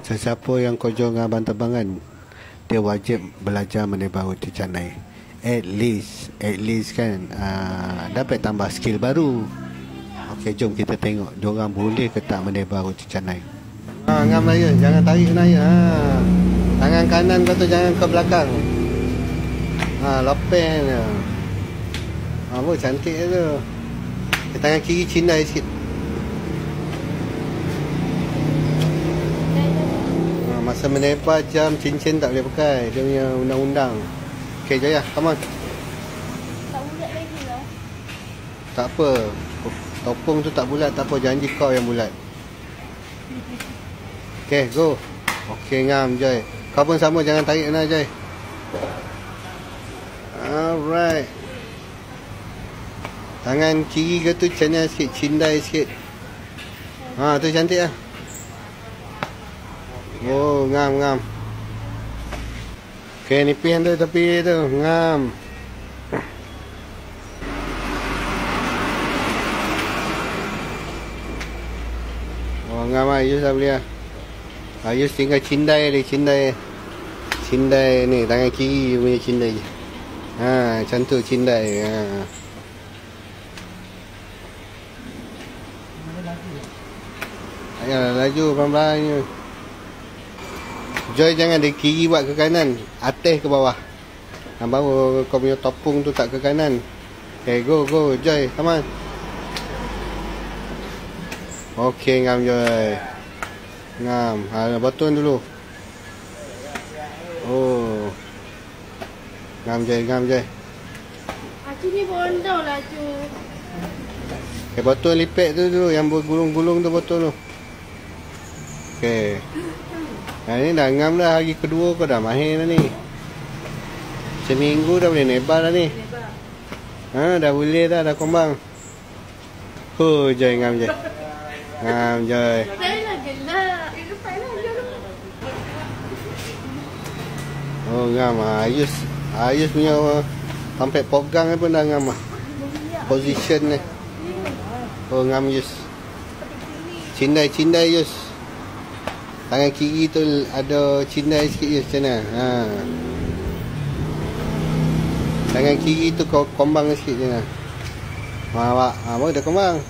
Sesiapa yang kerja dengan abang tebangan, dia wajib belajar menebak roti canai. At least kan, dapat tambah skill baru. Okey, jom kita tengok diorang boleh ke tak menebak roti canai. Ngam Naya, jangan tarik Naya. Tangan kanan kau tu jangan ke belakang. Lopen je. Cantik tu. Tangan kiri cindai sikit. Masa menebak jam cincin tak boleh pakai. Dia punya undang-undang. Okey, Jaya, come on. Tak bulat lagi lah. Tak apa. Topung tu tak bulat, tak apa. Janji kau yang bulat. Okey, go. Okey, ngam, Joy. Kau pun sama, jangan tarik kena, Joy. Alright. Tangan kiri ke tu channel sikit, cindai sikit. Tu cantik lah. Oh, ngam. Okey, nipis tu tepi tu, ngam. Oh, ngam lah, Ayus dah boleh lah. Ayus tinggal cindai ni, cindai ni, tangan kiri punya cindai je. Macam tu cindai. Ayolah, laju pelan-pelan je. Joy jangan dari kiri buat ke kanan, atas ke bawah. Baru kau punya topung tu tak ke kanan. Okay, go, Joy, come on. Okay, ngam Joy. Ngam, botol dulu. Oh. Ngam Joy. Acu ni bondol lah, Acu. Okay, botol lipet tu dulu, yang bergulung-gulung tu botol tu. Okay. Ni dah ngam dah, hari kedua kau dah mahir dah ni. Seminggu dah boleh nebak dah ni. Dah boleh dah kombang. Joy, ngam Joy. Ngam Joy. Saya nak gelak. Ngam. Ayus punya sampai pegang pun dah ngam lah. Position ni. Ngam Ayus. Cindai Ayus. Tangan kiri tu ada cindai sikit je macam mana. Tangan kiri tu kau kombang sikit je. Baru dah kombang.